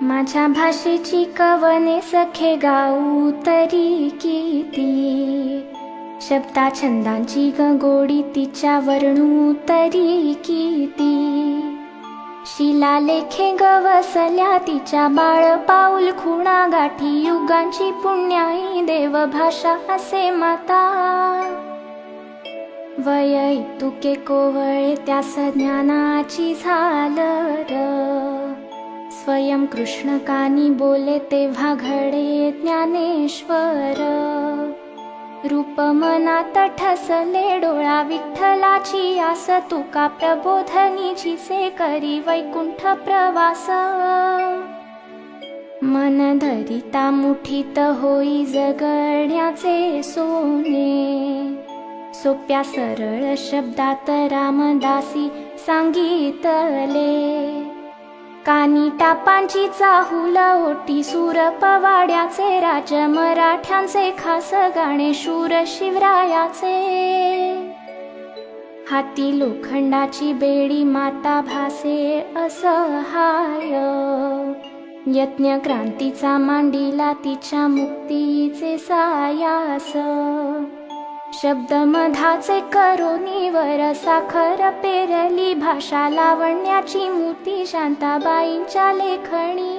माझ्या भाषेची कवने सखे गाऊ तरी किती, शब्दा छंदांची गोडी तिच्या वर्णू तरी किती. शिलालेखे गवसल्या तिच्या बाळ पाऊल खुणा गाठी, युगांची पुण्याई देवभाषा असे माता. वय तुके कोवळे त्यास ज्ञानाची झालर, स्वयं कृष्ण कानी बोले तेव्हा घडे ज्ञानेश्वर. रूप मनात ठसले डोळा विठ्ठलाची आस, तुका प्रबोधनीची से करी वैकुंठ प्रवास. मन धरिता मुठीत होई जगण्याचे सोने, सोप्या सरळ शब्दात रामदासी सांगितले. कानी टापांची चाहुल ओटी सूर पवाड्याचे, राज मराठ्यांचे खास गाणे शूर शिवरायाचे. हाती लोखंडाची बेडी माता भासे असहाय, यज्ञ क्रांतीचा मांडीला तिच्या मुक्तीचे सायास. शब्द मधाचे करोनीवर साखर पेरली, भाषा लावण्याची मूर्ती शांताबाईंच्या लेखणी.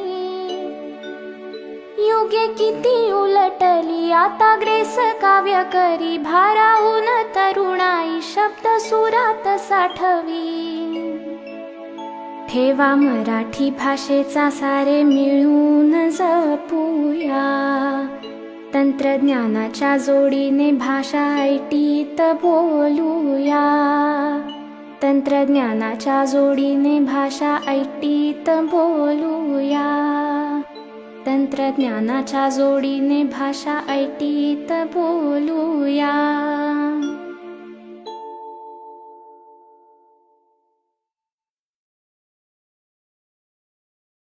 युगे किती उलटली आता ग्रेस काव्य करी, भाराहून तरुणाई शब्द सुरात साठवी. ठेवा मराठी भाषेचा सारे मिळून जपूया, तंत्रज्ञानाच्या जोडीने भाषा ऐटीत बोलूया. तंत्रज्ञानाच्या जोडीने भाषा ऐटीत बोलूया. तंत्रज्ञानाच्या जोडीने भाषा ऐटीत बोलूया.